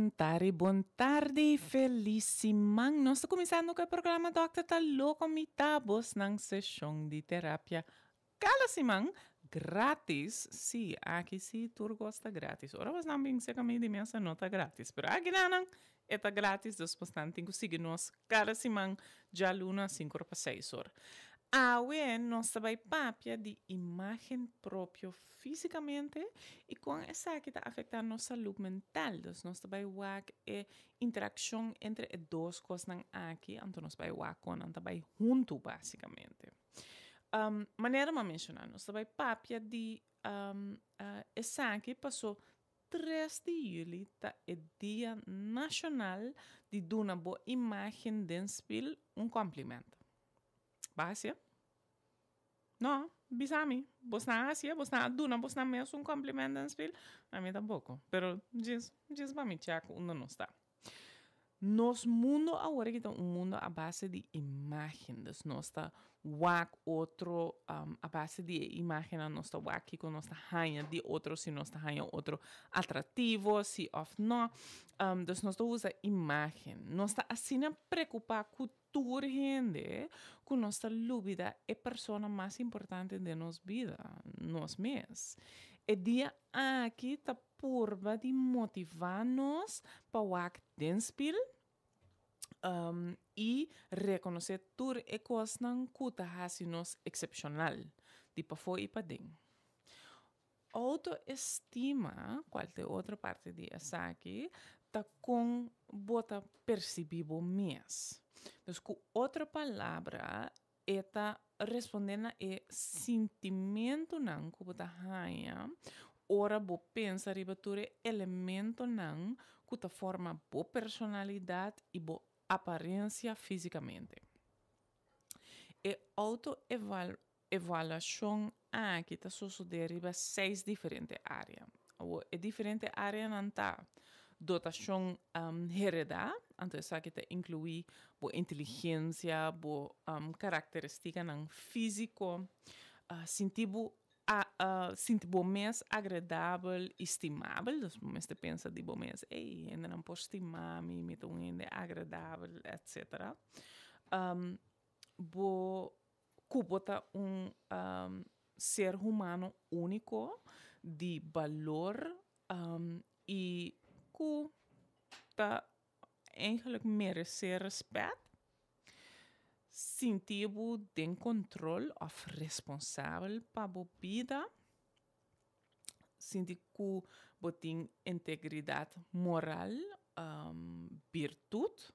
Buon tardi, felicimang. Nós estamos começando com o programa Dr. Talo comitabos ng sessão de terapia. Cada semana, grátis. Sim, aqui sim, tu gosta grátis. Ora, nós não vamos ser de mensa nota grátis. Pero aqui não, é grátis. Depois, tem que seguir nós cada semana, já luna 5 para 6 horas. Nós trabalhamos papia de imagem própria fisicamente e com essa que está afetando nossa saúde mental. Então, nós trabalhamos a interação entre as duas coisas aqui, então nós trabalhamos junto, basicamente. Maneira de mencionar, nós trabalhamos papia de essa aqui passou 3 de julho, tá, é Dia Nacional de dar uma boa imagem de cumprimento. Básia? No, bisami. Vos na Asia, vos na Duna, vos na mesmo cumprimento en spil. A mim tampouco. Pero diz para mim, Tiago, onde não está. Nos mundo agora que é mundo a base de imagens. Nós está outro a base de imagem, nós está aqui com nossa rainha de outro, se nós está rainha outro atrativo, se ou não. Então nós usa imagem. Nós está assim a preocupar com toda gente, com nossa dúvida é a pessoa mais importante de nossa vida, nós mesmos. E dia aqui está purba de motivar-nos para o act denspil e reconhecer tudo e coisas que fazem-nos excepcional, de para fora e para dentro. Autoestima, qualquer outra parte de essa aqui, está com bota perceber mesmo. Então, com outra palavra, está respondendo a sentimento não que bota raia, ora bo pensa ribature elemento não que ta forma bo personalidade e bo aparência fisicamente. E autoavaliação aqui está sucedendo em 6 diferentes áreas. E diferentes áreas não está dotação heredada, então isso aqui inclui boa inteligência, boa característica não físico, sentir mais agradável, estimável, então você pensa de bom mês, ainda não posso estimar me então ainda agradável, etc. Cubota ser humano único de valor e que tá eigenlijk merecer respeito, sentir de controle of responsável para a vida, sentir que tem integridade moral, virtude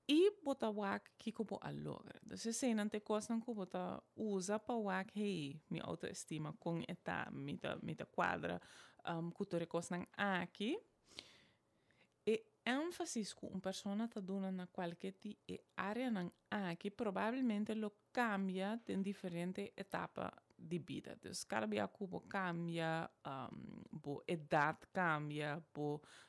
e botar o que como a logra. Então, se não tem coisa que botar usa para o minha autoestima com esta minha quadra, cultura coisa aqui. E ênfase que uma pessoa está dando na qualquer área aqui, provavelmente lo cambia em diferentes etapas de vida. Então, cada dia que cambia, a idade cambia, a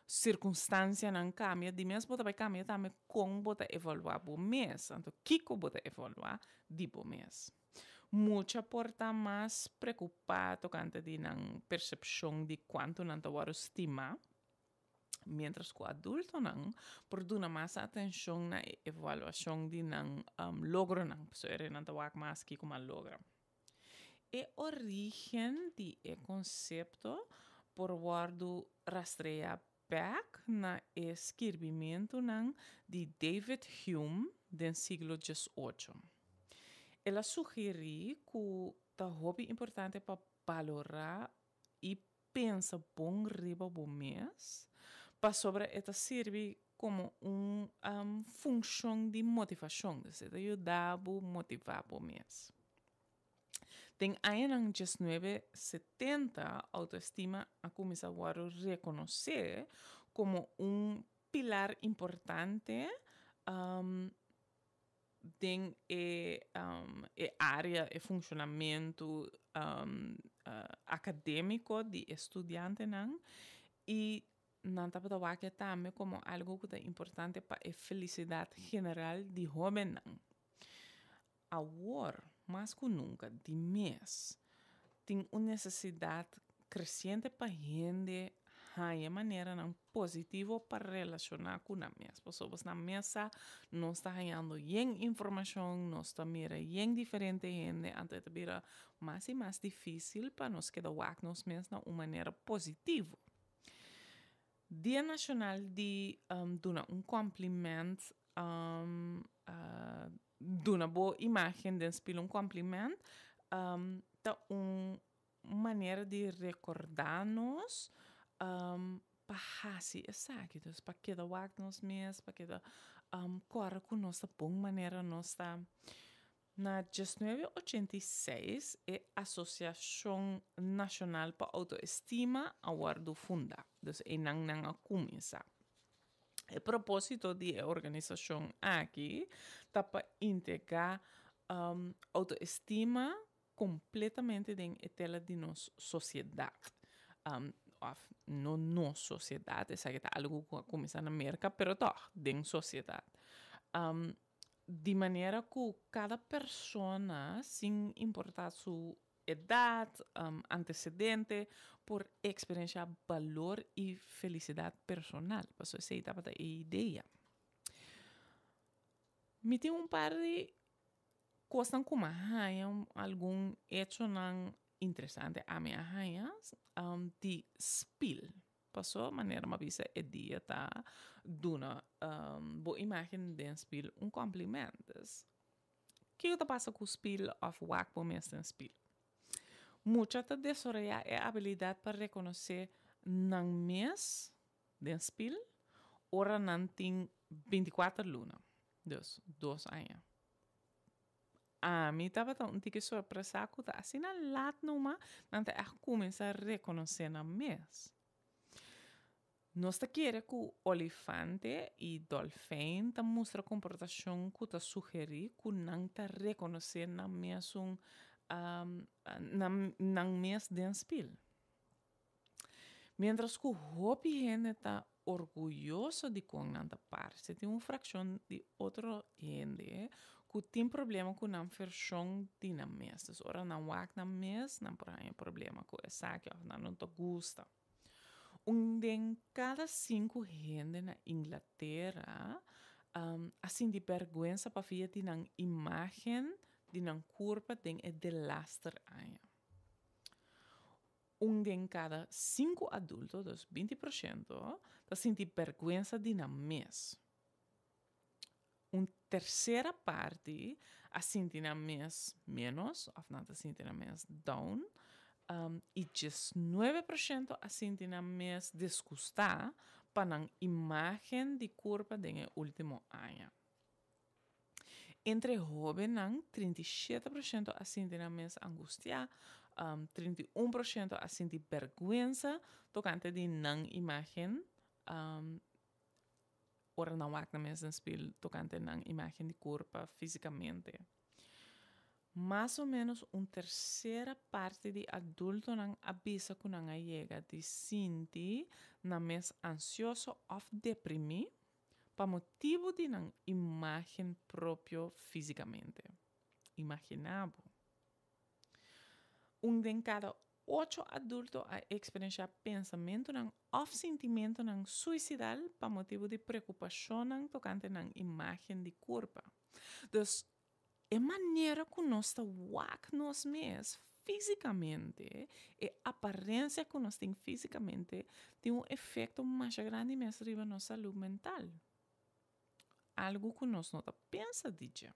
circunstância não cambia, de mesmo vai cambiar também como você evaluar o mês. Então, o que você evaluar de o mês? Muita porta mais preocupado quanto de não percepção de quanto não está estima. Mientras que o adulto não produz mais atenção na avaliação de não logro não, pessoa não está mais que como logra. E origem de conceito por guardo rastreia back na escrevimento de David Hume do século XVIII. Ela sugere que é hobby importante para valorar e pensa bom riba bom mês, para sobre esta serve como função de motivação, de ajudar a motivar o mês. Tem ainda em 1970 a autoestima a começar a reconhecer como pilar importante tem área e funcionamento acadêmico de estudante e não está para também como algo que é importante para a felicidade general de jovem. Agora, mais que nunca, tem uma necessidade crescente para gente há maneira não positivo para relacionar com a mesa. Pessoas na mesa não está ganhando yen informação, não está mira yen diferente gente, então vira mais e mais difícil para nós que nos mesmos de uma maneira positiva. Dia Nacional de dar um cumprimento, dar uma boa imagem de um cumprimento, tá uma maneira de recordar-nos para assim, exato, para que da nos mesmos, para que da corra com nossa boa maneira nossa. Na 1986, a Associação Nacional para Autoestima awardou funda, dus é nang começa. A propósito da organização aqui, está para integrar autoestima completamente dentro da de nossa sociedade. Não nossa sociedade, é algo que começa na América, mas toch, dentro da sociedade. De maneira que cada pessoa, sem importar sua idade, antecedente, por experienciar valor e felicidade personal. Porque essa é a ideia. Me tem par de coisas como algum hecho interessante a minha de spill. Passou maneira uma vez é dia tá duna boa imagem de spill complimentos. Que que passa com o spill of work por mês em spill? Muita te desarrollar a habilidade para reconhecer não mês de spill ora não tem 24 luna. Dois anos. A mim estava tão que surpresa que tá assim na lat numa, não tá começar a reconhecer na mês. Nós queremos que o elefante e o dolfim mostram comportação que está sugere que não está reconhecer na mesmo na mês de spil. Mientras que o hobby gente está orgulhoso de com nanta parte, tem uma fração de outra gente que tem problema com a versão de na mês. Então, ora não wak na mês, não por aí problema com essa que não te gusta. De cada 5 gente na Inglaterra, assim de vergonha para ver de uma imagem de uma curva de laster aia. De cada 5 adultos, dus 20%, assim de vergonha de uma mês. Uma terceira parte, assim de uma mês menos, ou não assim de uma mês down, e 19% assim de uma mês desgustar para a imagem de curva do último ano. Entre jovens, 37% assim de uma mês angustia, 31% assim de vergüenza tocante de não imagem, ora não há na mês spil tocante não imagem de curva fisicamente. Mais ou menos uma terceira parte de adultos não avisa que não chega de sentir na mês ansioso ou deprimido para motivo de não imagem própria fisicamente. Imaginável. De cada 8 adultos a experienciar pensamento ou sentimento suicidal para motivo de preocupação tocante na imagem de corpo. Então, a maneira que nós estamos mesmos fisicamente, a aparência que nós temos fisicamente, tem um efeito mais grande mesmo sobre a nossa saúde mental. Algo que nós não pensamos, dizer.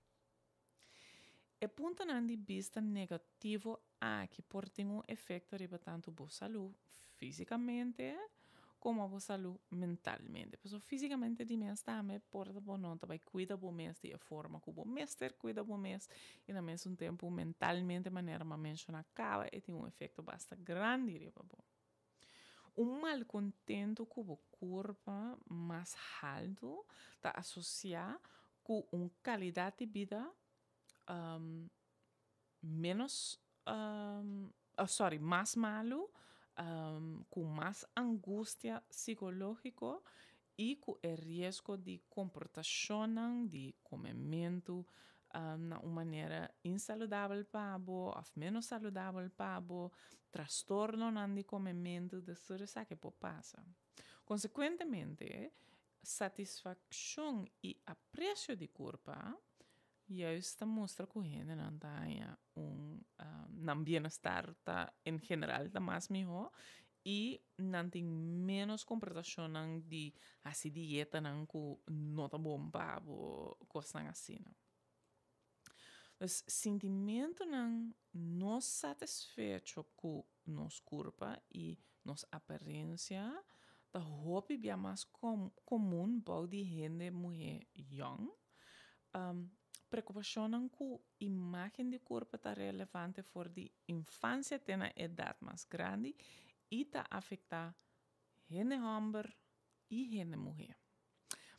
E ponto de vista negativo que pode ter um efeito sobre tanto a saúde fisicamente como a saúde mentalmente. Porque fisicamente de mês também pode não vai cuidar do mês de forma que o mês cuida do mês e ao mesmo tempo mentalmente de maneira que a menção acaba e tem um efeito bastante grande. Mal contento com o corpo mais alto está associado com uma qualidade de vida mais malo, com mais angústia psicológica e com o risco de comportação, de comimento na uma maneira insaludável para bo, ou menos saudável para bo, transtorno de comimento, de tudo isso que passa. Consequentemente, satisfação e apreço de corpo juist mostra que gente não tem não bem-estar tá, em geral tá mais melhor e não tem menos comportação de assim dieta não que não tá bom para coisa assim. Os sentimento não satisfeito com nos corpo e nos aparência da hobby bem mais comum para de gente mulher young. Preocupação com a imagem do corpo está relevante for de infância até na idade mais grande e está afetar gente homem e gente mulher.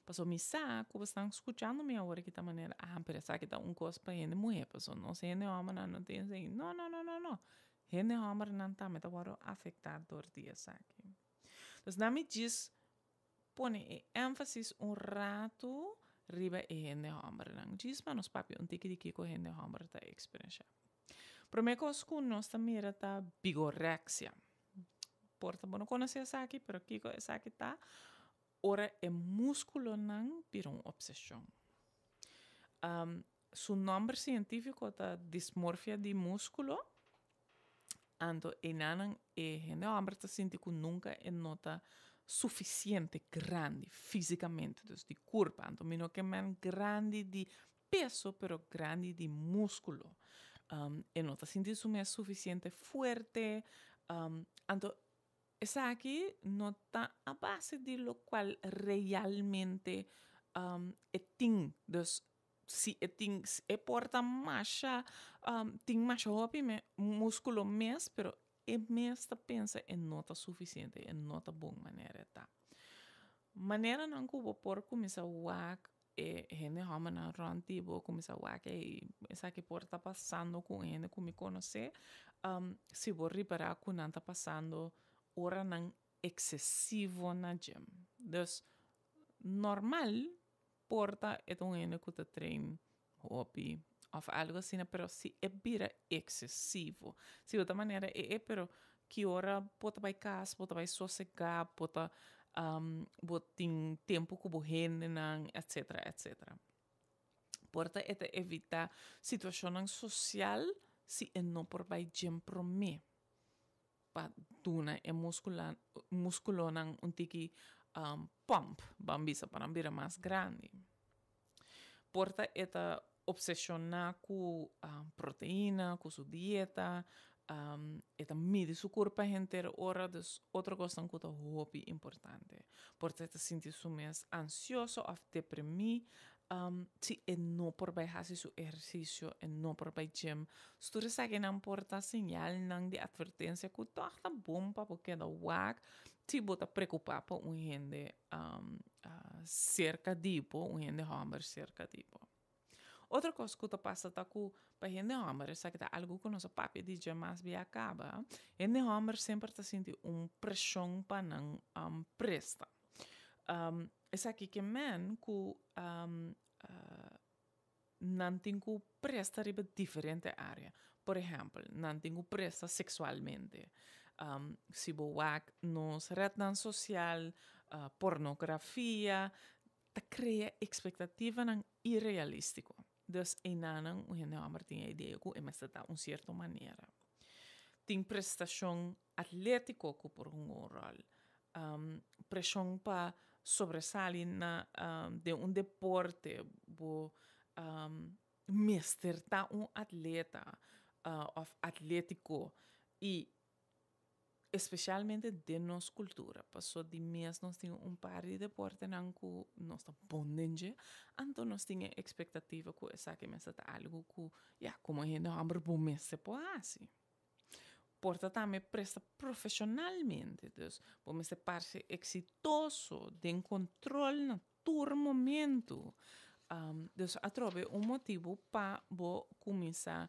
Paso mi sa, como estão escutando me agora que tá maneira, pero essa que tá coisa para gente mulher, paso não sei gente homem não tem assim, não. Gente homem não tá, mas tá agora afetado por dia aqui. Então, na me diz, põe ênfase rato riba e gente homem não. Diz para nos papi, tique de que com gente homem tá experiência. Promecos com nós também tá bigorexia. Porta, não conhecer essa aqui, pero kiko essa aqui tá ora é músculo não por uma obsessão. Su nome científico é dismorfia de músculo. Então, enanan gente homem está sentindo que nunca é nota suficiente grande fisicamente, dus de corpo. Então, não que man grande de peso, pero grande de músculo. E nota sentir que é suficiente forte. Então, essa aqui não está a base de lo qual realmente é ting. Dus, se é ting, é porta macha, ting macha hopi me músculo mes, pero é mes ta pensa é nota suficiente, é nota bom maneira tá. Maneira não que o por começar wak e gente homem na ronti bo começar wak e essa que porta passando com gente que me conhece, se vou reparar que não está passando ora não excessivo na gym. Dus, normal, porta é gente que te treina hobby ou algo assim, pero se é bira excessivo. Se outra maneira pero que ora pode vai casa, pode vai sossegar, pode tem tempo que o gente, etc. Porta é evitar situação social se é não por vai gym pro me. Pa tuna é músculo um tiki pump, bambisa para bira mais grande. Porta é obsessionar com proteína, com sua dieta, é medir seu corpo inteiro, ora, dus, outra coisa que é hobby importante. Porta é sentir-se mais ansioso ou deprimido, se é não por vai fazer seu exercício, é não por vai gym, se tu sabe não porta sinal não de advertência que tá bom para porque da wak, se bota preocupar por gente cerca de gente homem cerca de outra coisa que passa tá com para gente homem, sabe que tá algo que nosso papi diz mais bem acaba, gente homem sempre tá sentindo pressão para não presta. Essa aqui que man que não tem que presta riba diferente área. Por exemplo, não tem que presta sexualmente. Se boak nos redes social, pornografia, ta cria expectativa não irrealístico. Dus enanan o gente homem tem a ideia que é está de uma certa maneira. Tem prestação atlético que por rol. Pressão para sobressalir de deporte, bo mestre tá atleta of atlético e especialmente de nossa cultura, passou de mês nós temos par de deporte não que nós está bondenge, então nós temos expectativa que essa que mas está algo que como a gente não abre bom mês se pode assim. Porta também presta profissionalmente, dus, vamos ser parte exitoso, de controle no todo momento. Dus, atrove motivo para começar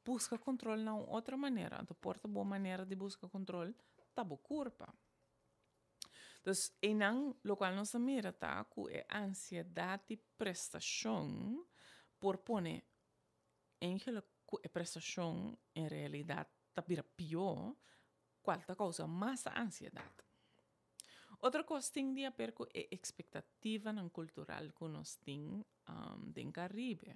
buscar controle de outra maneira. Então, porta boa maneira de buscar controle, tá boa curva. Dus, e não, lo qual nós mira, tá, que é ansiedade e prestação, por poner enkele prestação em realidade tabira pior, qual causa mais ansiedade. Outra coisa tem de ver com a expectativa cultural que nós temos no Caribe.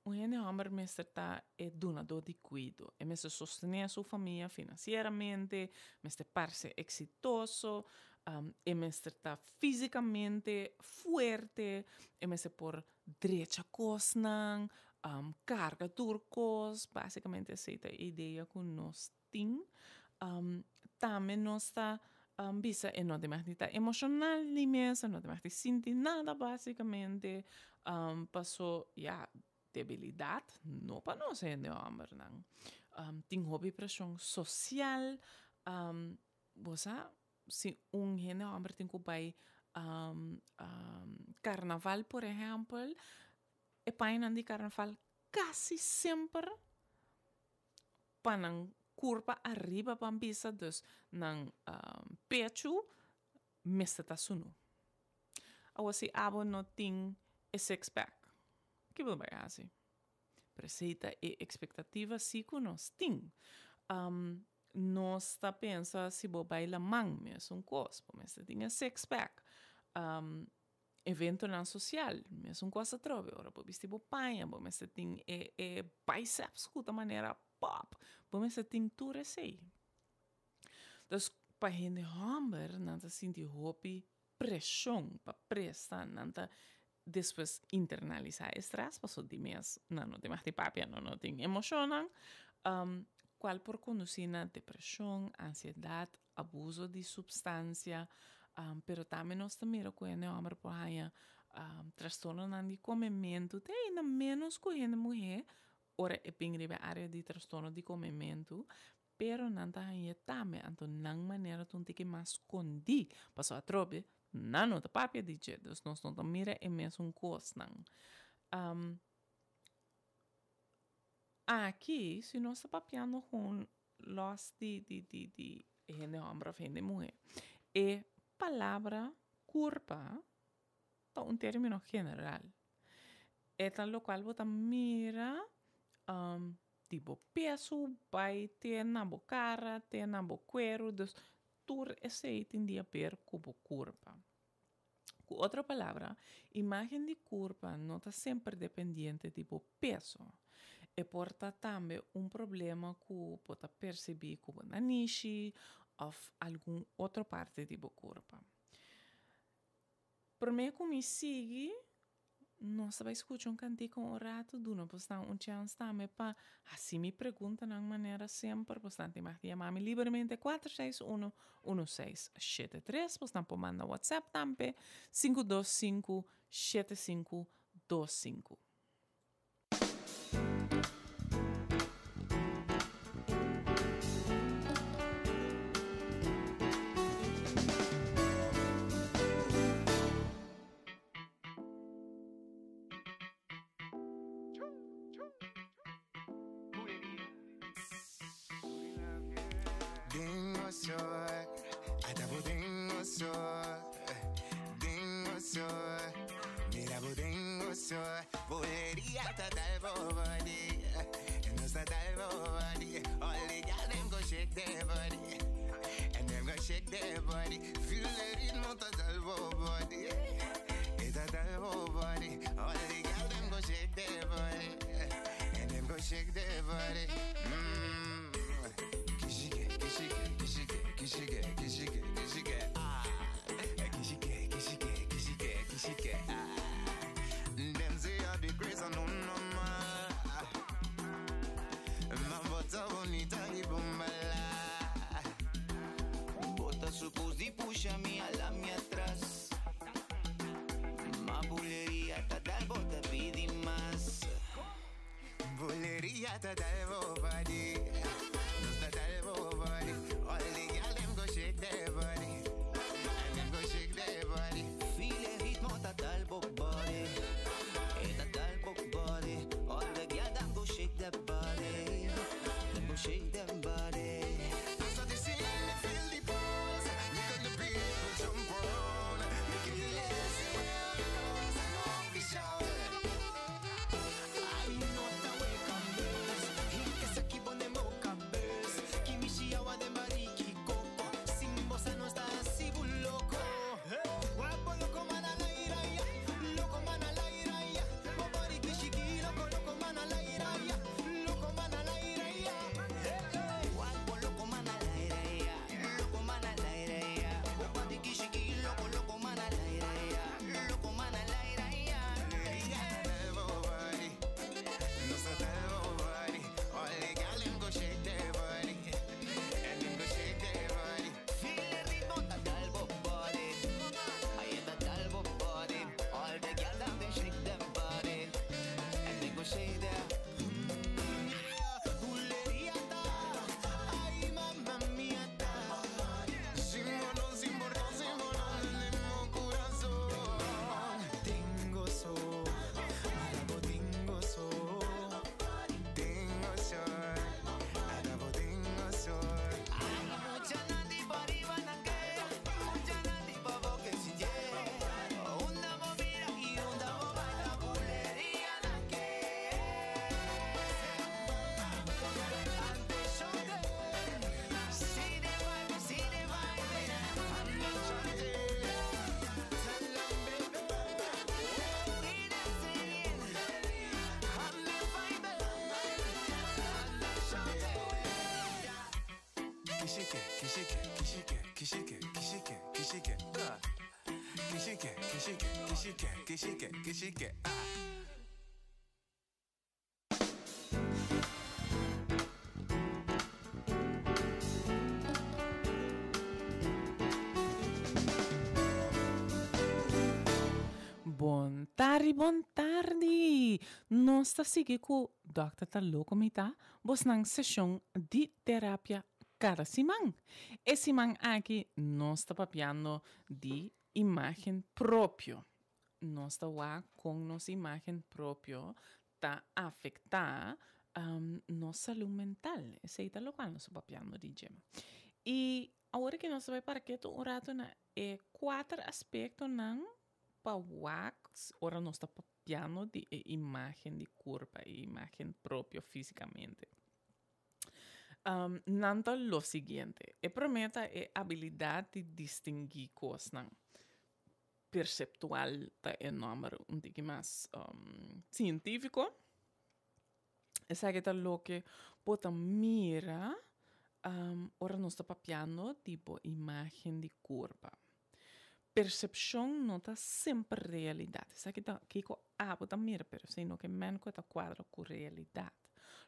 O homem mestre está donador de cuidado, mestre sostener a sua família financeiramente, mestre parece exitoso, mestre está fisicamente forte, mestre por direita coisa, carga turcos, basicamente essa é a ideia que nós temos. Também nós está bisa e não demais estar emocional nem mesmo, não demais sentir nada basicamente, passou debilidade, não para nós é de homem, não. Tem hobby pressão social, você se gente homem tem que vai carnaval, por exemplo, e paina de carnaval quase sempre para curva arriba bambisa, dus nang pecho mesta ta sunu. Awa si abo no ting e six pack. Que wil bij asi? Preceita e expectativa si que nós ting. Nós ta pensa si bo baila mang mes un cospo, mesta ting e six pack. Evento nan social, mes un cosa trove, ora bo bisti bo paia, bo mesta ting e biceps kuta maneira pop, bo mesta ting tu resei. Dus pa gente hamber, nanta sinti hopi pressão pa presta, nanta depois internalizar estresse, passou de mês, não tem mais de papia, não tem emoção, qual por conduzir na depressão, ansiedade, abuso de substância, pero também nós também reconhecemos o homem por aí, transtorno de comimento, tem ainda menos que a mulher, ora é bem grave a área de transtorno de comimento, pero não está aí também, então não maneira tu tem que mais esconder, passou a trobe, não da papia de jetos, nós não mira é mesmo coisa, não. Aqui, se nós está papiando com los de gente homem, gente mulher, é palavra culpa, é um termo general. É tal local você mira, tipo peso, vai ter na boca cara, ter na boca cuero, dus tur esse tendia per como culpa. Com outra palavra, imagem de culpa não está sempre dependente tipo peso. E porta também problema que pode perceber como nanishi ou algum outra parte tipo culpa. Por mim, como sigue, nós vai escutar cantico um rato, não posso dar chance também para assim me pergunta de maneira sempre, portanto, mais de chamar-me livremente 461-1673, portanto, manda WhatsApp também 525-7525. Boleria total body, and no total body. All the girls them go shake their body, and them go shake their body. Feel the rhythm total body, total body. All the girls them go shake their body, and them go shake their body. Kishike, kishike, kishike, kishike, kishike, kishike. Kishike, kishike, kishike, kishike. The grace on normal. Ma bota bonita di bombala. Bota supus di puxa-me a me atrás. Ma buleria tá dal bota pedi mais. Buleria tá dal bobadi. Nos tá dal bobadi. All the girls them go shake their body. And them go shake their body. Feel the ritmo tá dal bobadi. Shake that body, then go shake that body. So they see me feel the pulse, make the people jump around, make it less, be shout. kishike, kishike, kishike, kishike, kishike, kishike, kishike, kishike, kishike, kishike, kishike, Bon tardi. Nós está seguindo com o Dr. Talocomita, vos nang sessão de terapia cada semana. Esse semana aqui nós está papiando de imagem própria. Nós está lá com nossa imagem própria tá afetar nossa saúde mental. Esse é o que nós está papiando de gem. E agora que nós vai para aqui um rato na 4 aspectos não para wax, ora nós está papiando de imagem de corpo, imagem própria fisicamente. Nanto lo seguinte, prometa a habilidade de distinguir coisas perceptual é número um pouco mais científico. Essa é lo que bota mira ora nós está papiando tipo imagem de corpo. Percepção não está sempre realidade. Isso aqui está bota mira, pero sino que menco está quadro com realidade.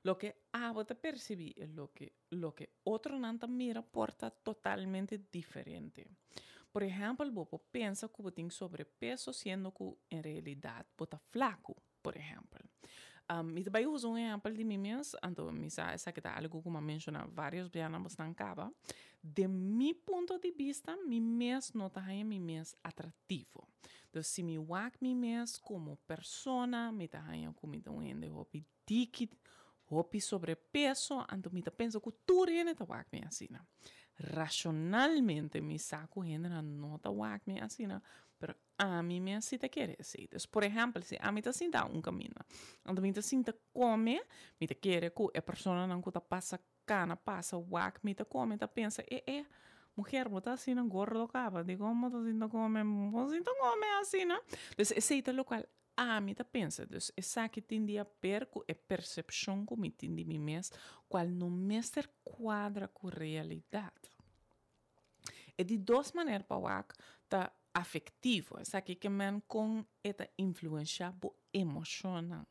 Lo que bota perceber é lo que outro não está mira porta totalmente diferente. Por exemplo, você pensa que você tem sobrepeso, sendo que em realidade você está flaco, por exemplo. Eu também uso exemplo de mim mesmo, então, essa que está algo que eu menciono vários vezes na cava. De meu ponto de vista, mim mesmo não está mim mesmo atrativo. Então, se me vejo mim mesmo como persona, me está como um hobby ticket, hobby sobrepeso, então me penso que tudo é está vejo assim. Racionalmente, me saco gente não está vejo assim, pero a mim me se te quer assim. Então, por exemplo, se a mim te sinta caminho, então me te sinta come, me te quer que a pessoa não que passa cana, passa wak, me te come, te pensa, mulher, você assim não gordo cava, digo, como você não come assim, não? Então, esse é o local a mim te pensa, então, essa que tem a ver com a percepção que me tem de mim mesmo, qual não me quadra com a realidade. E de duas maneiras para wak, tá afetivo, essa aqui que men com esta influência bo emocional.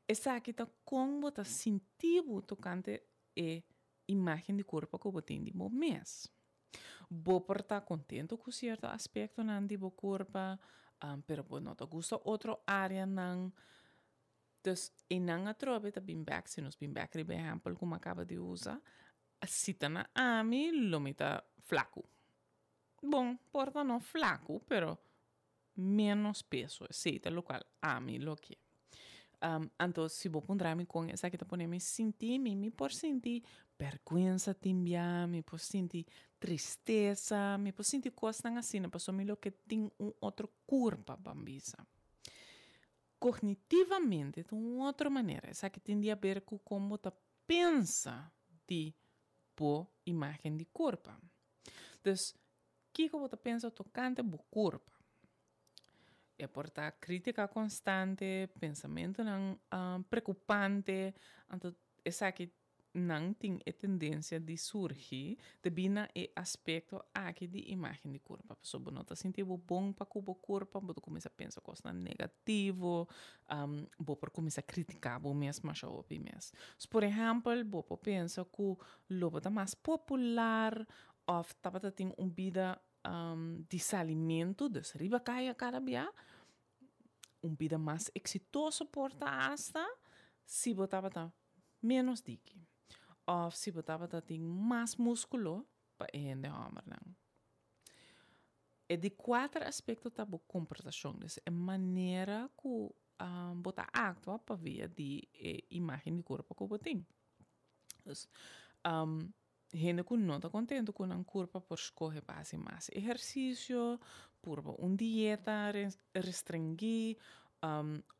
Essa aqui tá com bota sentido tocante a imagem de corpo que você tem de mês. Bo por estar contente com certo aspecto nan de bo corpo, pero bo não te gusta outra área nan. Dus en nan a trove ta bin back, se nos bin back, por exemplo, como acaba de usar, se tá na ami, lo meta flaco. Bom, porta não flaco, pero menos peso, aceita, lo qual ami lo que. Então, se vou pondrar-me com essa que tá ponendo, me por sentir vergonha também, me por sentir tristeza, me por sentir coisas assim, para assumir lo que tem outro corpo, bambisa. Cognitivamente, de uma outra maneira, essa que tem a ver com como tu pensa de boa imagem de corpo. Então, que você pensa tocante do corpo? É portar crítica constante, pensamento não preocupante, então essa que não tem a tendência de surgir devido a aspecto aqui de imagem de corpo. A pessoa não está sentindo bom para o corpo, você começa a pensar coisas negativas, você começa a criticar você mesmo, mas o mesmo. Por exemplo, você pensa que o lobo está mais popular, ou está tendo uma vida desalimento, desriba caia cada dia, uma vida mais exitosa porta hasta, se você está menos dique. Ou se você tem mais músculo, para ele não. E de 4 aspectos da comportação, é a maneira que você atua para ver de imagem de corpo que você tem. Então, gente que não está contente com um corpo por escolher fazer mais exercício, por uma dieta restringir,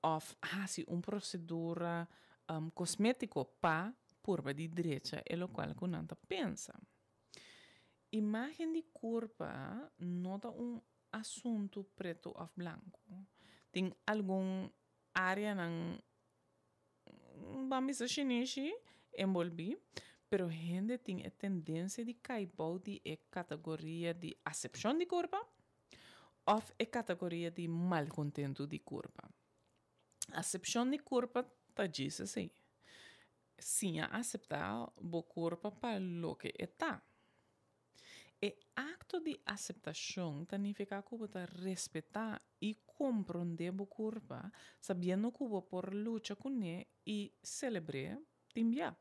ou fazer uma procedura cosmética para curva de direita é o qual que não pensa. Imagem de curva não é assunto preto ou branco. Tem alguma área vamos dizer chinês envolver, pero gente tem a tendência de cair de a categoria de acepção de corpo ou a categoria de malcontento de corpo. Acepção de corpo tá diz assim. Sim, aceitar o corpo para o que está. E acto de aceitação significa que você respeitar e compreender o corpo, sabendo que você por luta com ele e celebrar também.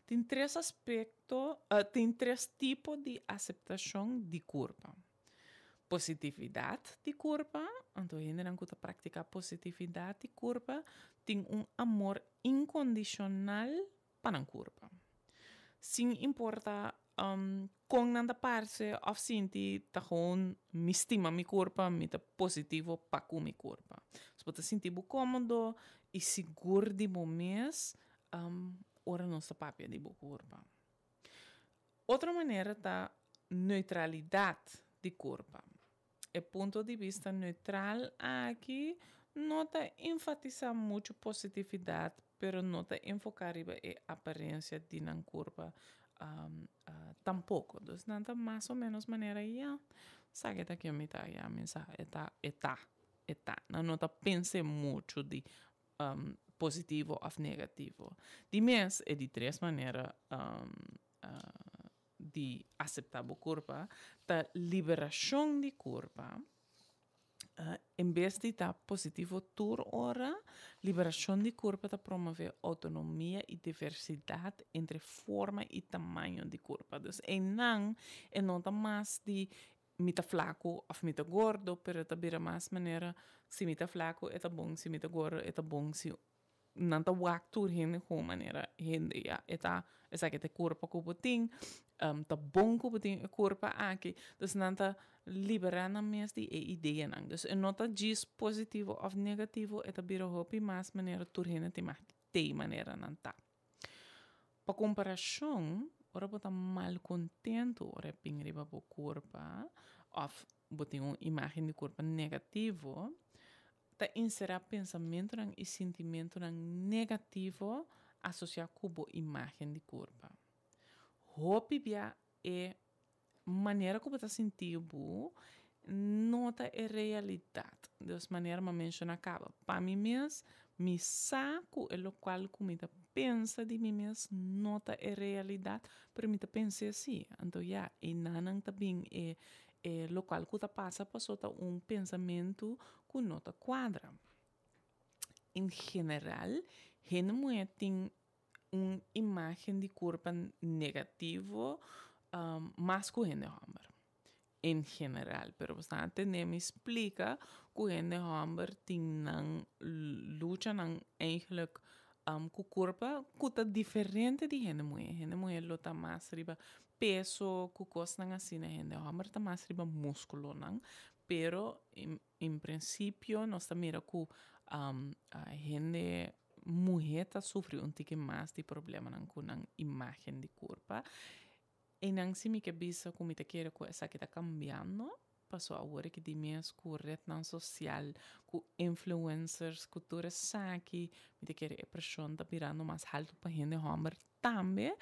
Tem três aspectos, tem três tipos de aceitação de corpo. Positividade de corpo, então ainda que praticar positividade de corpo, tem amor incondicional para o corpo. Sem importar com nada parte of sinti ta gewoon me estima mi corpo, me ta positivo para com mi corpo. Se você sentir cômodo e seguro de mês, ora nossa papia de bo corpo. Outra maneira tá neutralidade de corpo. O ponto de vista neutral aqui não está enfatiza muito positividade, pero não está enfocar em a aparência de um corpo tampouco. Então, nada mais ou menos maneira já sabe que eu me tá já mensagem está. Não está pense muito de positivo ou negativo. De mês é de três maneiras de aceitar o corpo, da liberação de corpo, em vez de estar positivo toda hora, liberação de corpo está promover autonomia e diversidade entre forma e tamanho de corpo. Então, não está mais de mita flaco ou mita gordo, pero está mais maneira, se mita flaco, é bom, se mita gordo, é bom, se não está waktu hende com maneira hende ja eta essa que te corpo que botin tá bom que botin o corpo aqui dus não está liberando mais de ideia não dus não está diz positivo ou negativo eta bira hopi mais maneira tur hende te mais te maneira não tá para comparação ora bota mal contento ora pingriba o corpo of botin imagem de corpo negativo ta inserir pensamento e sentimento negativo associado com a imagem de corpo. Hope bia é maneira como você sentiu não é realidade. Das maneira que menciona acaba. Para mim mesmo, me saco é o qual como eu pensa de mim mesmo não é realidade, mas eu penso assim. Então, já, e não também é local que passa para pensamento que não quadra. Em geral, gente mulher tem uma imagem de corpo negativo mais que gente homem. Em geral, pero bastante me explica que gente homem tem luta eigenlijk com o corpo que é diferente de gente mulher. Gente mulher luta mais riba peso, que costa assim, gente homem está mais riba músculo, não? Pero em princípio nós também que a gente mulher está sofrendo um pouco mais de problema com a imagem de corpo. E não se me que bisa como te quer que essa que está cambiando, passou agora que de mês com rede social, com influencers, com tudo isso aqui, me te quer a pressão está virando mais alto para gente homem também.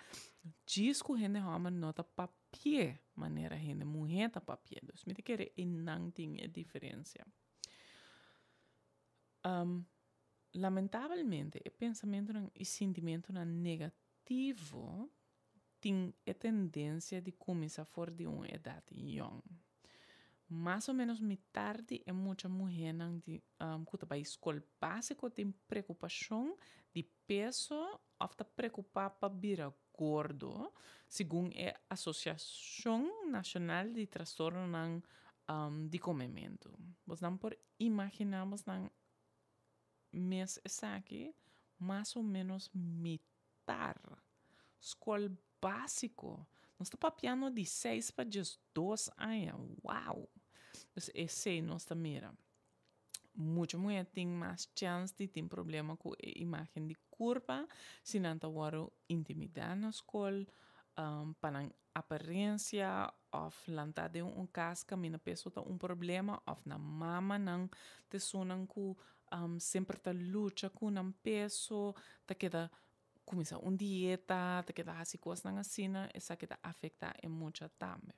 Diz que gente homem não está papel, maneira gente mulher está papel. Então, me te quer e não tem a diferença. Lamentavelmente, o pensamento e sentimento negativo tem a tendência de começar fora de uma idade young. Mais ou menos metade é muita mulher que vai escola básica tem preocupação de peso ou está preocupada para virar gordo, segundo a Associação Nacional de Transtorno de Comimento. Nós não por imaginamos mês aqui, mais ou menos metade escola básico. Nós estamos papiando de 6 para 12 anos. Uau! Então, esse nós mira. Muita mulher tem mais chance de ter problema com a imagem de corpo, se não está intimidade na escola, para a aparência, ou lantar de casca, a pessoa tem problema, ou na mama não te sonam que sempre está luta com um peso, tá queda começa dieta, te queda assim coisas assim, essa que afeta é muito também.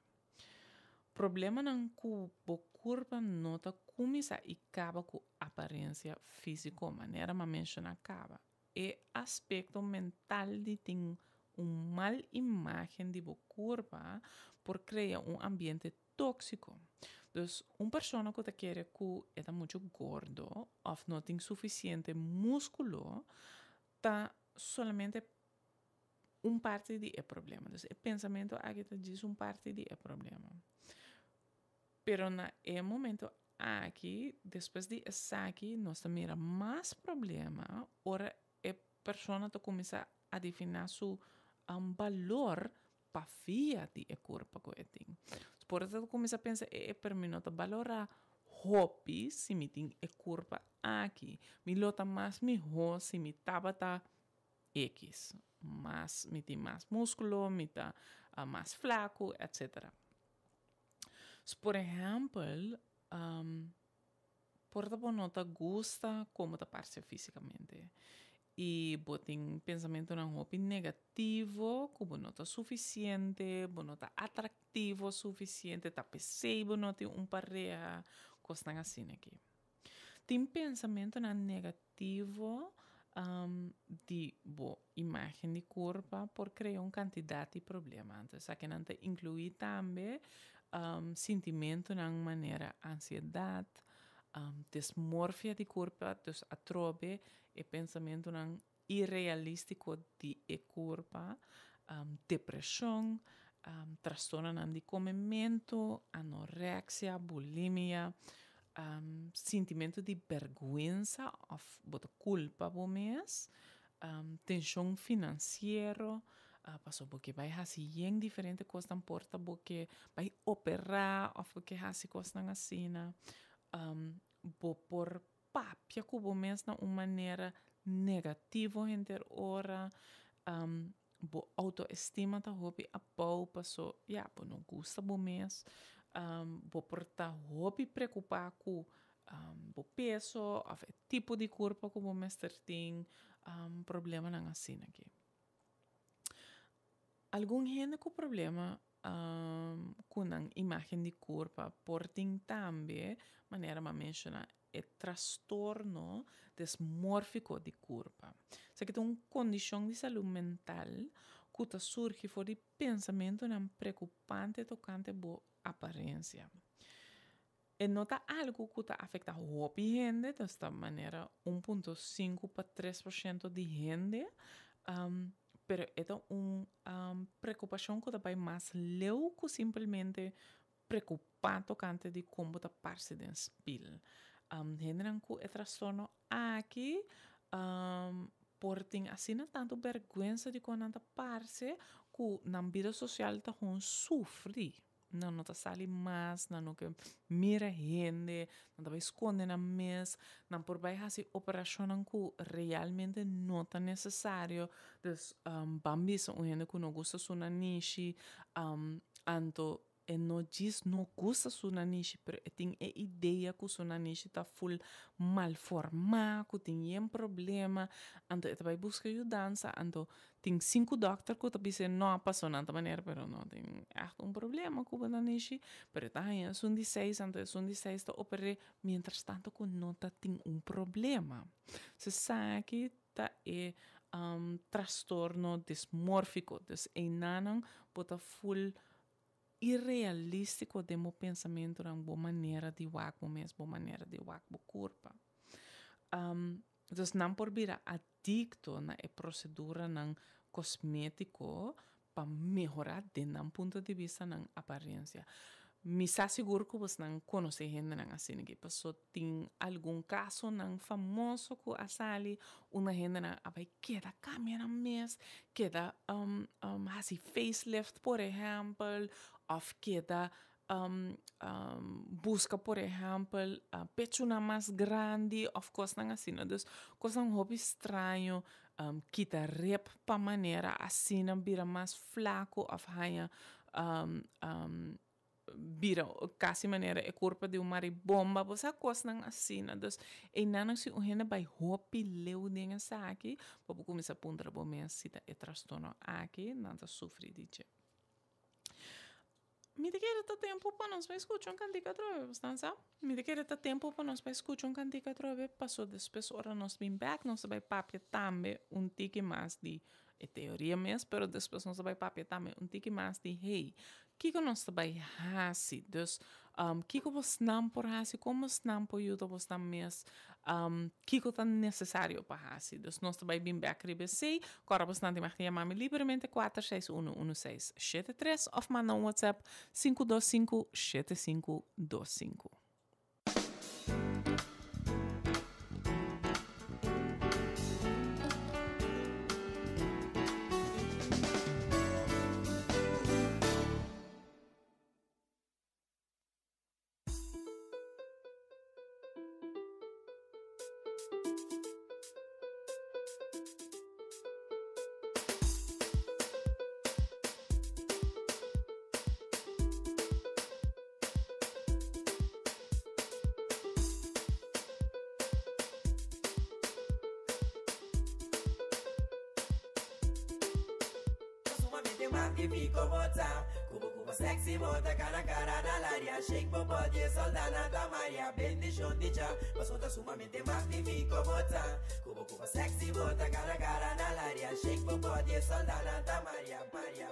Problema não que o corpo nota começa e acaba com aparência física, maneira mas mencionar acaba. É aspecto mental de ter mal imagem de o corpo por criar ambiente tóxico. Então, pessoa que quer que é muito gordo ou não tem suficiente músculo, está solamente parte do problema. Então, o pensamento aqui diz parte do problema. Pero na momento aqui, depois de estar aqui, nós mira mais problema, ora a pessoa começa a definir seu valor para via de corpo que tem. Por isso começa a pensar, para mim não valorar hobby se me tem corpo aqui. Me lota mais me se me tabata X. Mas me tem mais músculo, me tá mais flaco, etc. Por exemplo, porta bonota gusta como te parece fisicamente. E botem pensamento não hobby negativo, como não tá suficiente, não tá atrativo o suficiente, tá pesado, não tem pareja, coisas assim aqui. Tem pensamento não negativo de boa imagem de corpo por criar quantidade de problemas. Então, isso aqui não te inclui também sentimento na maneira ansiedade, desmorfia de corpo, então atrobe e pensamento não irrealístico de corpo, depressão, transtorno de comimento, anorexia, bulimia, sentimento de vergonha ou culpa por mês, tensão financeira, passou porque vai fazer em diferentes coisas não importa porque vai operar ou porque fazer coisas assim por papia como mês na uma maneira negativa entre hora bo autoestima tá hobby a pau passou não gosta bo mês bo portar hobby preocupar com bo peso ou tipo de corpo como mês tem problema não assim aqui. Algum gente com problema com a imagem de corpo portem também, maneira mais mencionar, é transtorno desmórfico de corpo. Isso aqui é uma condição de saúde mental que surge por de pensamento não preocupante tocante boa aparência. E nota algo que afeta a gente, desta maneira 1,5 para 3% de gente, pero é uma preocupação que vai mais leu que simplesmente preocupar tocante de como está parte do espelho. Gente que é transtorno aqui, por ter assim tanto vergonha de quando está parte que na vida social está sofre. Não está sali mais, não que mira gente, não está esconde na mesa, não por vai fazer operação que realmente não está necessário. Então, bambis são gente que não gosta sua niche, anto e não diz não gosta sua niche, mas tem a ideia que sua niche está full mal formada, que tem um problema, anto ele vai buscar ajuda, anto tem 5 doctores que dizem não passou nada maneira, mas não tem problema com a niche, mas está aí, são 16, anto são 16 está operando, mientras tanto que não tem problema. Se sabe que está transtorno desmórfico, então não pode full irrealístico de meu pensamento na boa maneira de wak o mesmo boa maneira de wak o corpo. Então não por vir adicto na procedura na cosmético para melhorar de um ponto de vista na aparência. Me está seguro que você não conhece gente assim que passou tem algum caso não famoso que a sali uma gente não vai queda câmera mês queda assim facelift por exemplo ou queda busca por exemplo pechuna mais grande ou coisas assim então coisa hobby estranho quita rep para maneira assim vira mais flaco ou bira casi maneira é corpo de uma bomba você costa assim dus e não se uhena by hopi leu dinha aqui para começar a punta bo me sita e transtorno aqui nada sofre dice mi te quer ter tempo para nós para escutar cantica trove bastante mi te quer ter tempo para nós para escutar cantica trove passou depois hora nós bem back nós vai papia também tique mais de é teoria mesmo, pero depois nós vai papia também tique mais de hey que nós vai hasi dus que você não por hasi como não por ajuda você não mesmo que tá necessário para hasi dus nós vai bem back ribe sei agora você não tem mais chamar me livremente 4611673 of mandar um WhatsApp 525-7525. Magnifico bota, cubo sexy bota, cara dall'aria, shake body, soldana da Maria, bendición dicha, pasota sumamente magnifico bota, cubo sexy bota, cara dall'aria, shake body, soldana da Maria, Maria,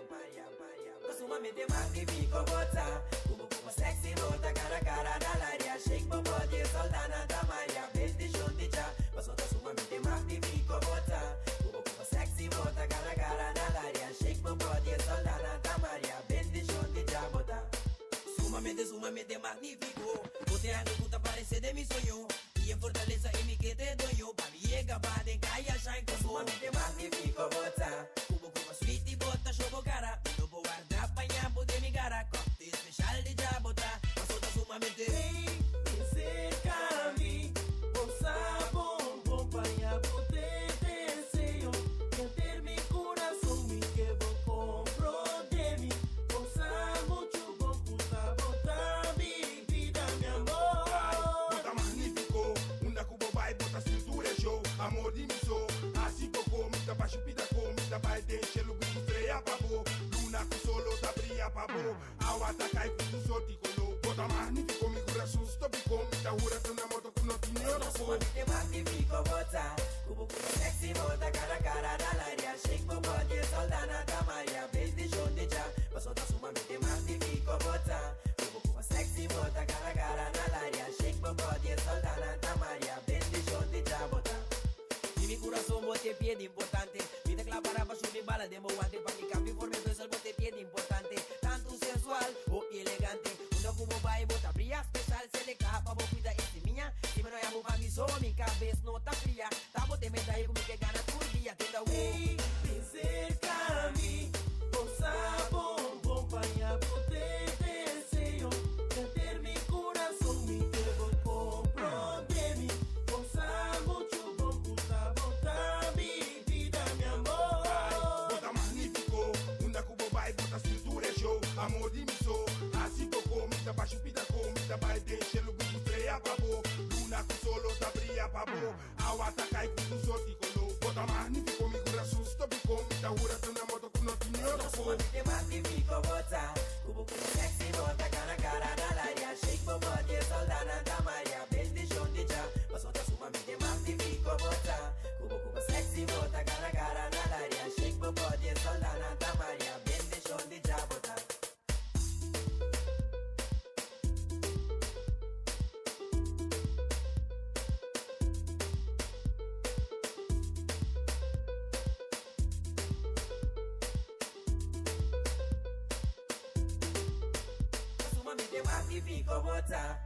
sumamente magnifico bota, cubo sexy bota, cara dall'aria, shake body, soldana da Maria, bendición dicha, pasota sumamente magnifico bota, cubo sexy bota, cara dall'aria, shake body, soldana da Maria, bendición dicha bota. Sumamente magnífico, você a puta parece de mi sueño, y en fortaleza y mi que te doy yo, pa' mi llega pa' de calle shine como sumamente magnífico bota, cubo sweet y bota, shobo cara, no puedo guardar pañapo de mi cara, copte especial de ya bota, pasota sumamente. Hey, cerca a mí, bolsa bom, pañapo te deseo, meter mi corazón, mi que vos compro de mí, bolsa mucho bom, puta bota mi vida, mi amor. Bota magnífico, una cubo vai, bota cintura show, amor de mi show, assim pouco, mita baixo pida com, mita vai deixar o bicho estreia pabo, luna com solo da brilha pabo, ao atacar e com sorte colo, bota magnífico, mi coração stop com, mita hura com na moto com opinião na pô. Magnifico bota, cubo sexy bota, cara dall'aria, shake body, soldana da Maria, bendición dicha, pasota sumamente magnifico bota, cubo sexy bota, cara dall'aria, shake body, soldana da Maria, bendición dicha bota. Y mi corazón bote pie de importante, mi tecla para subir bala de guante, pa' mi cambio forme es el bote pie de importante, tanto sensual o elegante, una cubo va y bota, brilla especial, se le capa, cuida y minha, si me no llamo pa' mi sol, mi cabeza no está fría, tamo te me trae como que gana tu día, te da hey, ven cerca a mí, bolsa bom, pañapo te deseo, meter mi corazón, mi debo compro de mí, bolsa mucho bom, puta bota mi vida, mi amor. Bota magnífico, una cubo vai, bota cintura show, amor de mi show, assim pouco, mita baixo pida com, mita vai deixar o bicho estreia pabo, luna com solo da brilha pabo, ao atacar e com sorte colo, bota magnífico, mi coração stop com, mita hura com na moto com opinião na pô. Sumamente magnifico bota, cubo sexy bota, cara dall'aria, shake body, soldana da Maria, bendición dicha, pasota sumamente magnifico bota, cubo sexy bota, cara dall'aria, shake body, soldana da Maria, bendición dicha bota. Sumamente magnifico bota.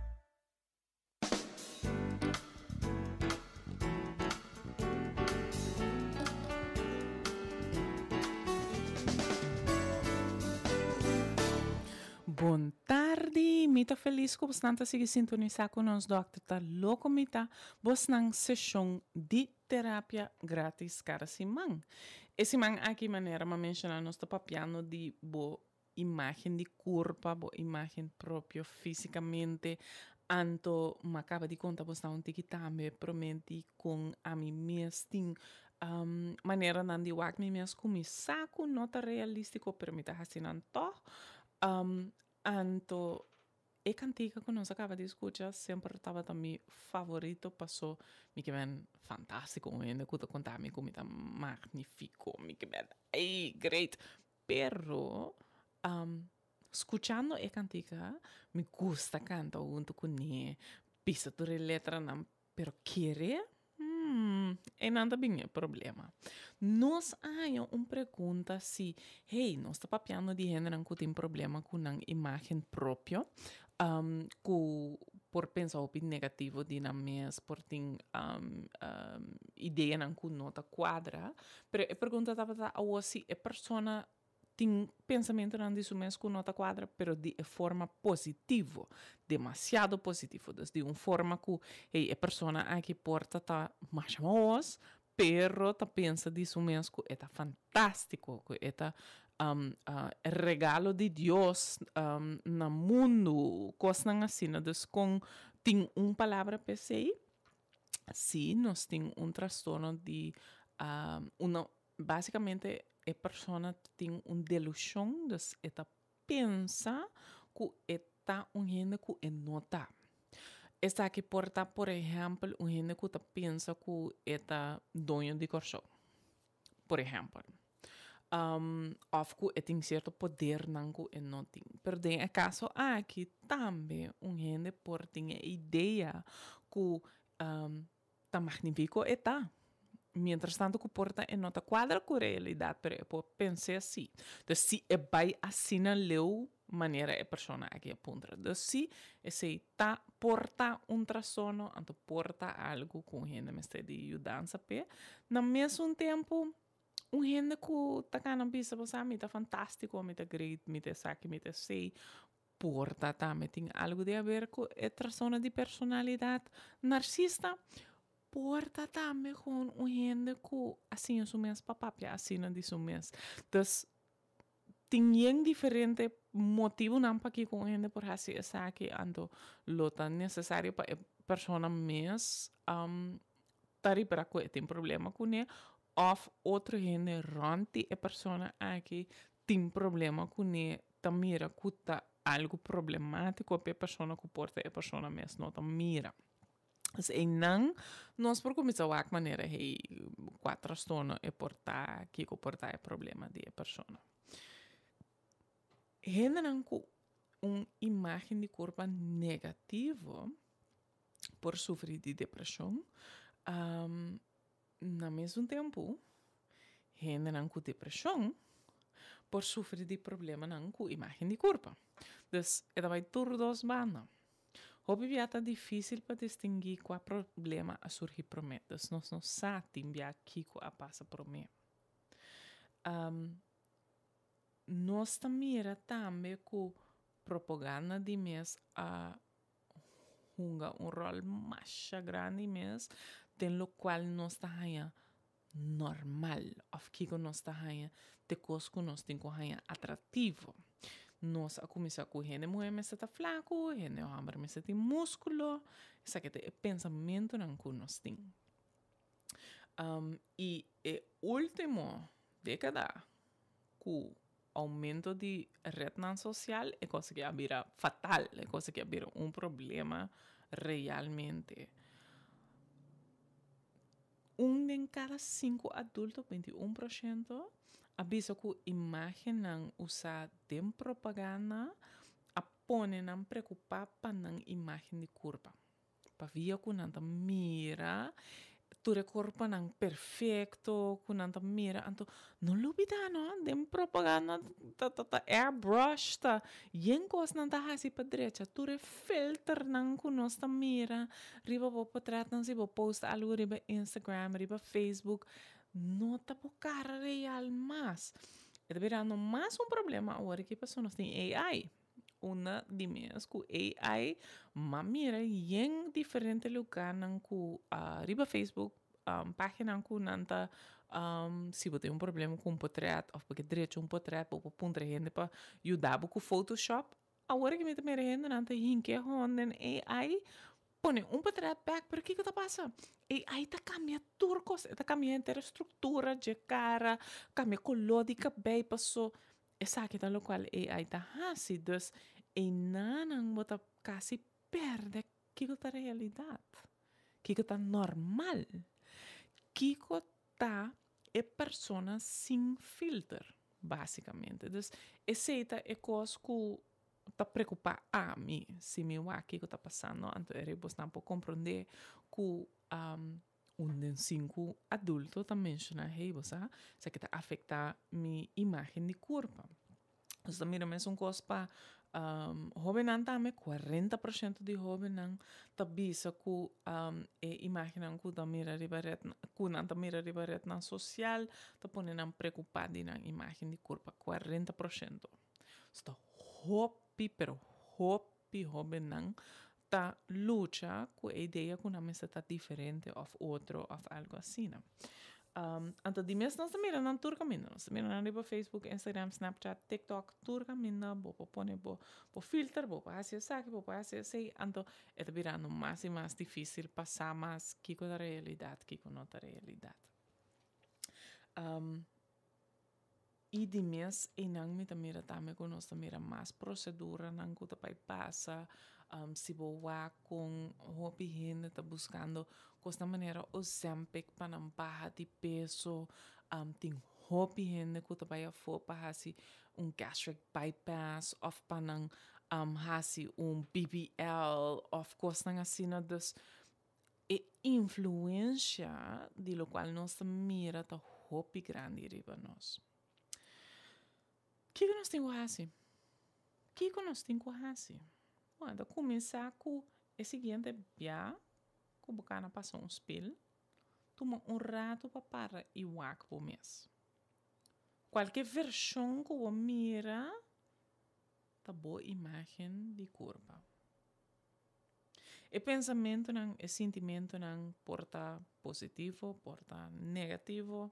Boa tarde, mita feliz que você está seguindo sintonizar com nós, Dr. Tá louco, mita. Você na sessão de terapia grátis cada semana. Esse semana aqui maneira, mas mencionar nós está papiando de bo imagen de corpo, bo imagen proprio fisicamente. Anto, ma acaba di conta, você não tem que também prometi com a mim mesmo, maneira não de wak me mesmo começar com nota realístico, permita assim anto, anto, e cantica que nós acaba de escutar sempre estava também favorito, passou, me que bem fantástico, ainda que contar me como tá magnífico, me que bem, ei, great, pero, escuchando e cantica, me gusta cantar junto com ele, pisa tu letra não, pero querer, e nada bem é problema. Nós há pergunta se, hey, nós está papiando de gênero que tem problema com a imagem própria, por pensar o negativo de na mes, por ter ideia não que nota quadra, pero a pergunta estava a se a persona tem pensamento não disso mesmo com nota quadra, pero de forma positivo, demasiado positivo, de uma forma que hey, a persona aqui porta tá mais famosa, pero tá pensa disso mesmo que é fantástico, que é regalo de Deus no mundo, coisa assim, dus com tem palavra pensei, sim, nós tem transtorno de basicamente a persona tem delusão, dus ela pensa que está gente que é nota. Esta aqui porta, por exemplo, gente que pensa que é dono de corso, por exemplo. Of que tem certo poder não que não tem. Pero em caso aqui também gente por ter a ideia que tá magnífico e tá. Mientras tanto que porta é nota quadra com a realidade, pero eu pensei assim. Então, se é vai assim na leu maneira a persona aqui aponta. Então, se tá porta transtorno, então porta algo com gente me está de ajudança, no mesmo tempo gente que tá cá na pista, você me tá fantástico, me tá great, me tá saque, me tá sei, porta também tem algo de a ver com a transtorno de personalidade narcisista. Porta também com gente que assim é o mesmo papá, assim é o mesmo. Então, tem diferente motivo não para que com gente por assim essa que ando lota necessário para a pessoa mesmo tari para que tem problema com ele, ou outra gente ronti a pessoa aqui tem problema com ele, também mira que tá algo problemático para a pessoa que porta a pessoa mesmo não mira. E não, nós por começar a maneira hey, quatro transtornos é portar que portar é problema de pessoa. Generam com imagem de corpo negativo por sofrer de depressão, no mesmo tempo, generam com depressão por sofrer de problema não com imagem de corpo. Então, é vai tur dos bandas. Hobby é difícil para distinguir qual problema a surgir por mim. Então, nós não sabemos aqui qual passa por mim. Nós também que propaganda de mês junga rol mais grande mês, tem lo qual nós está normal, of que nós está de coisa que nós tem atrativo. Nós a começar com gente mulher me está flaco, gente homem me está músculo, isso aqui é pensamento não que nós tem. E último década com aumento de rede social é coisa que vira fatal, é coisa que vira problema realmente. Em cada 5 adultos, 21%, avisa que imagem não usa de propaganda, apone não preocupar para não imagem de corpo. Para via que não mira, tu corpo não perfeito, que não mira, então não lubida não, de propaganda airbrush tá, yen coisa não tá assim para direita, tu filter não que nós tá mira, riba vou portrait não se vou post algo riba Instagram, riba Facebook, não tá por cara real mais. É virando mais problema agora que pessoas têm AI. Uma de minhas que AI, mas mira, em diferente lugar, riba Facebook, página que nanta se você tem um problema com um portrait, ou porque direito um portrait, ou pôr gente para ajudar com Photoshop, agora que me também rende, não tem que ronden AI, põe um portrait back, pero que está passando? AI está cambiando tudo, está cambiando a estrutura de cara, cambia color de cabelo, passou. Essa aqui tá no qual AI está assim, então, não bota quase perde que é a realidade, que é normal, que é persona sem filtro, basicamente. Então, essa é coisa que está preocupar a mim, se me o que está passando, então eu não posso compreender que cinco adulto também menciona você que está afetar minha imagem de corpo. Então, também é uma coisa para jovem também, 40% de jovem está bisa que imaginam que não mira ribaret na social, está ponendo preocupado na imagem de corpo, 40%. Está jovem não está luta com a ideia que não está diferente ou outro ou algo assim. Então, de mês nós miramos na Turcamina, nós miramos na Facebook, Instagram, Snapchat, TikTok, Turcamina, vou pôr filtro, vou fazer saque, vou fazer assim, então é virando mais e mais difícil passar mais que com a realidade, que com outra realidade. E de mês, e não me mira também com nós mira mais procedura, não que vai passar, se boa com hobby gente está buscando costa maneira o sempre para não barra de peso, tem hobby gente que vai para fazer gastric bypass, ou para não fazer BBL, ou coisa assim, dus e influência de lo qual nós mira tá hobby grande riba nós. O que nós temos a fazer? O que nós temos a fazer? Quando começar com o seguinte, já, que o bacana passou um espelho, toma rato para parar e wak por mês. Qualquer versão que você mira, tá boa imagem de corpo. E pensamento não, e sentimento não porta positivo, porta negativo.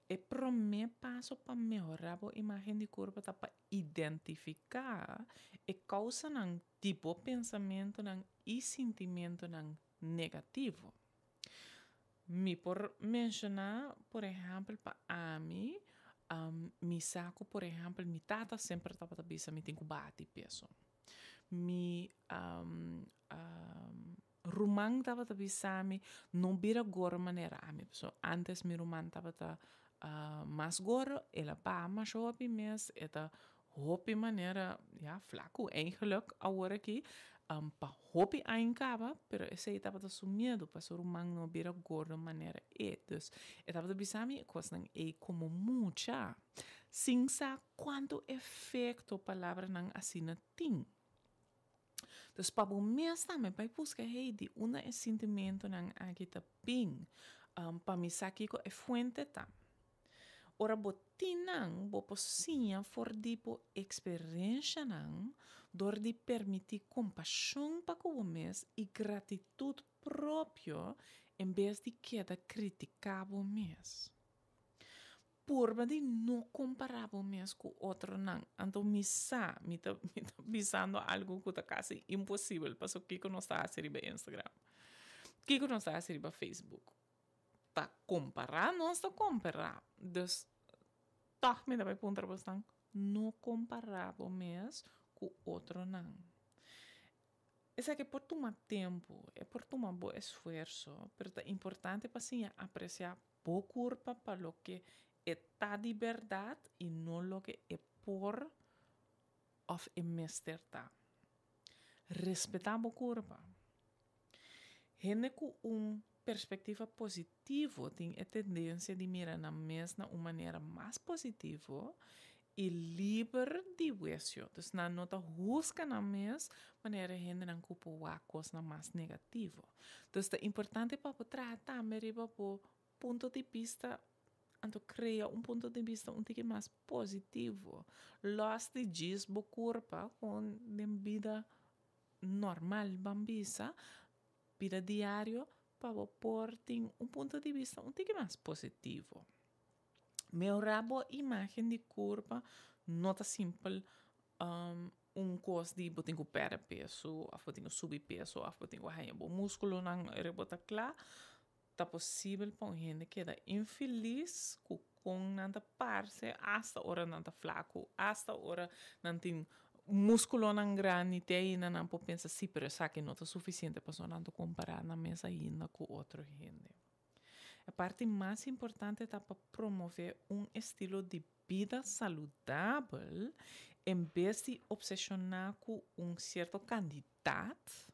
E primeiro passo para melhorar a imagem de corpo é para identificar e causa um tipo de pensamento e sentimento negativo. Me por mencionar, por exemplo, para mim, me saco, por exemplo, me tata sempre estava pensando, me tenho que bater peso. Me rumang estava pensando, não vira agora maneira a mim. Antes, me rumang estava mais gordo, ela pa mais hobby mes, eta hobby maneira, ja, flaco, eigenlijk, agora aqui, pa hobby aincava, pero esse aí tava su medo, pa su rumang no vira gordo maneira dus, etava de bisami, coisa não é como mucha, sem sa quanto efeito palavra não assina tem. Dus pa o mês também, pa buscar de uma sentimento não aqui tá bem, pa me saque ko é fuente tá. Ora, botinang, boposinha for tipo experiência não, dor de permitir compaixão para o mês e gratitude própria, em vez de queda criticar o mês. Por de não comparar o mês com outro não, então me tá visando algo que está quase impossível, para o que não está a ser no Instagram, que não está a ser no Facebook. Tá comparar, não está comparar. Dus, toch me dá para pontar bastante, não comparar o mês com outro não. Isso é que por tomar tempo, é por tomar bom esforço, mas é importante para sim apreciar o corpo para o que é tá de verdade e não o que é por ou é mestre tá. Respeitar o corpo. Gente com perspectiva positiva tem a tendência de mirar na mesma uma maneira mais positiva e livre de juízo. Então, não está buscando na mesma maneira a gente não culpa a coisa mais negativa. Então, é importante para tratar melhor o ponto de vista, então criar ponto de vista pouco mais positivo. Los de dias o corpo com a vida normal, bambisa, vida diária, para por ter ponto de vista um pouco mais positivo. Meu rabo imagem de corpo não é simples coisa de botar o pé peso, ou botar subir peso, ou botar o raio músculo não é botar claro. Tá possível para gente que é infeliz com nada parte hasta hora nada flaco, hasta hora não tem músculo não grande, e aí não pode pensar sim, pero essa que não é suficiente para não comparar na mesa ainda com outra gente. A parte mais importante é para promover estilo de vida saudável em vez de obsessionar com certo candidato.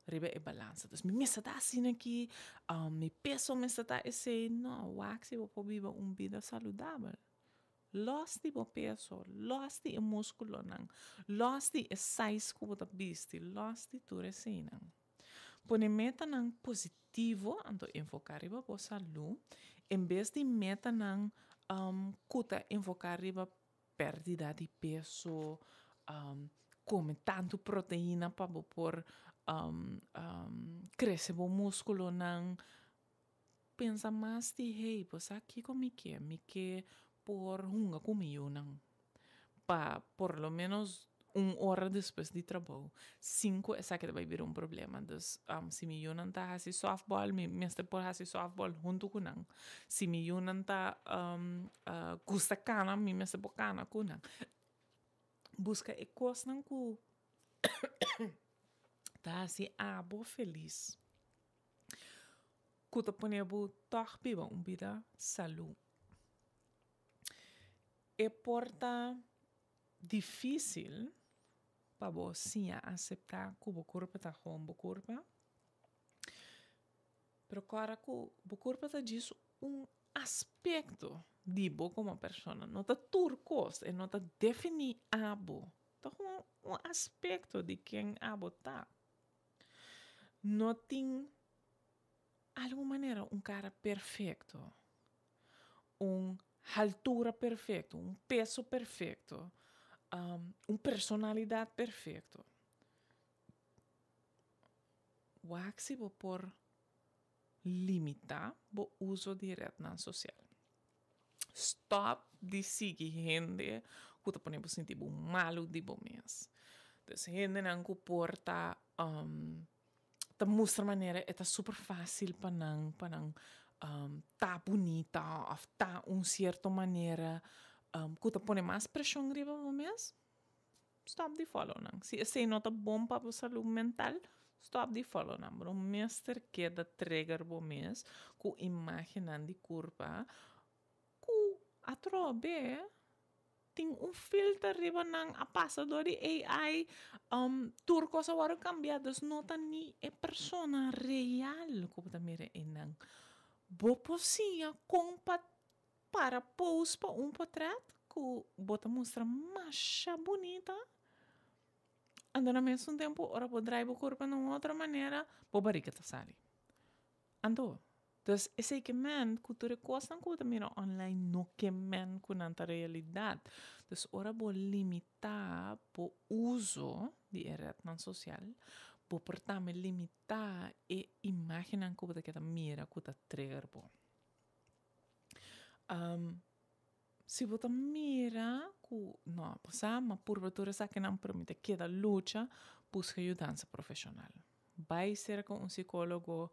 Riba é balança. Então, me está assim aqui, meu peso me está assim. Não, o axi vou viver vida saudável. Los de o peso, los de o músculo, não. Los de o size que você viste, los de tudo assim, não. Põe meta não positivo, então enfocar riba a saúde, em vez de meta não cuta enfocar riba pérdida de peso, come tanto proteína para por crescer o músculo, não. Pensa mais de, hey, pues aqui como me quer por hunga comigo, não. Pa, por lo menos 1 hora depois de trabalho. 5 essa que vai vir problema. Então, se me não tá fazendo softball, me está por fazer softball junto com não. Se me não tá gusta cana, me está por cana com não. Busca e coisa não com tá assim, abo feliz. Kuta ponebo toch viva vida saúde. É porta difícil para você aceitar que o corpo está com o corpo. Pero agora que o corpo está diz aspecto de você como pessoa. Não está turcos, não está definir abo. Está com aspecto de quem abo está. Não tem alguma maneira cara perfeito, altura perfeito, peso perfeito, personalidade perfeito. O axi vou por limitar o uso de rede social. Stop de seguir gente que está ponendo sentir malo de bom mês. Então, gente não comporta ta mostra maneira é super fácil para não tá bonita ou tá certa maneira que tá põe mais pressão riba no mês. Stop de follow não. Se esse não tá bom para a saúde mental, stop de follow não. O mestre que da trigger bo mês com imaginando de curva que atrobe tem filtro riba não a passador de AI turco sa waru cambiados não tá ni é persona real como tá mira e não bo posia compa para pose para portrait que bota mostra macha bonita anda na mesmo tempo ora po drive o corpo de outra maneira bo barriga tá sali ando. Então, esse que man, cultura coisa que você mira online, não que man com a realidade. Então, ora vou limitar o uso de rede social, vou portar me limitar e imaginar que você quer mira, que você trigger bom. Se você mira, não, mas por cultura essa que não permite que da luta, busca ajuda profissional. Vai ser com psicólogo.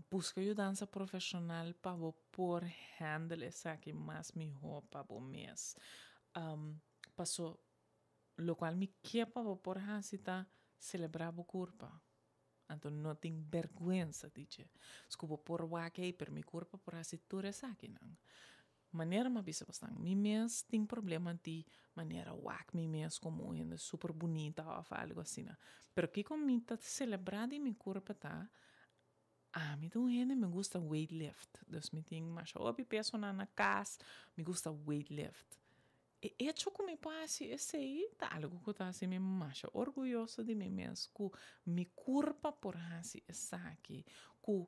Busca ajuda profissional para por handle essa que mais melhor para o mês. Passou, lo qual me quer para por hasita celebrar o corpo. Então não tem vergonha, dice. Desculpa por waque per mi corpo por hasitura essa que não. Maneira mais bisa bastante. Mi mês tem problema de maneira wak mi mês como ainda super bonita ou algo assim. Pero que comigo tá celebrar de mi corpo tá me dá me gusta weightlift. Dus me tem mais hobby peso na casa, me gusta weightlift. E hecho que me passe esse aí, tá algo que tá assim me mais orgulhoso de mim mesmo, que me curva por assim essa aqui, que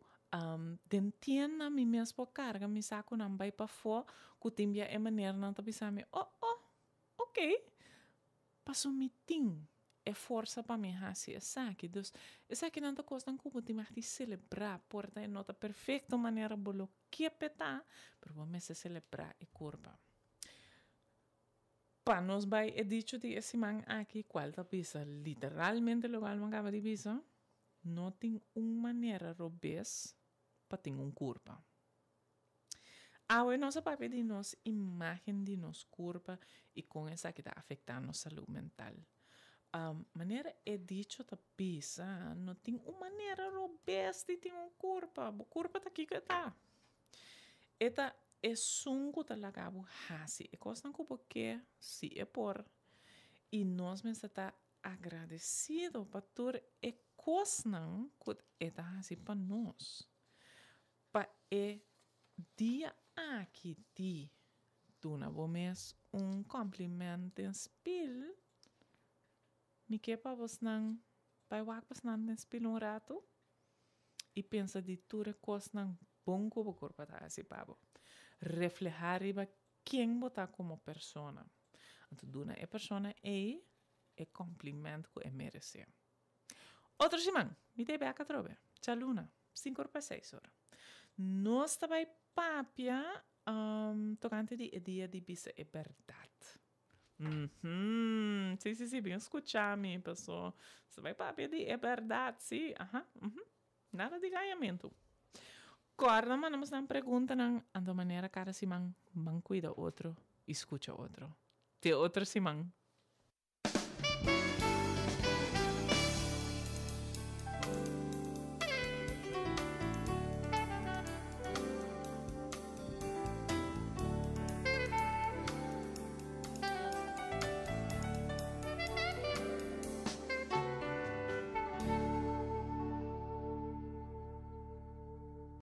entenda me mesmo por carga, me saco não vai para fora, que tem a maneira não tá pensando, ok, passo me tem é força para mim assim essa aqui dus essa aqui não tá costando como te mais celebrar porta é nota perfeita maneira bolo que peta pero vamos se celebrar e curva para nós vai é dicho de esse man aqui qual tá pisa literalmente lo qual mangava de pisa não tem uma maneira robes para ter curva nossa papai de nós imagem de nós curva e com essa que está afetando nossa saúde mental maneira é dicho ta pisa não tem uma maneira robesta de ter curva tá aqui que tá eta é sungo ta lagabo hasi e costa com porque se é por e nós mesmo tá agradecido para tur e cosnan que eta hasi para nós para é dia aqui ti duna bomes complimento em spil ni que para vos não vai wak vos não spil rato e pensa de tura cos não bom como corpo tá assim pabo reflejar riba quem botar como persona então duna é persona é complimento que é merecer outro semana me dei beca trobe tchau luna 5:06 nós também papia tocante de dia de bisa é verdade sim, bem escuchar-me, pessoal. Você vai papia de é verdade, sim, nada de ganhamento. Agora, mas nós não pergunta de maneira cara se man cuida outro, escuta outro. Te outro se man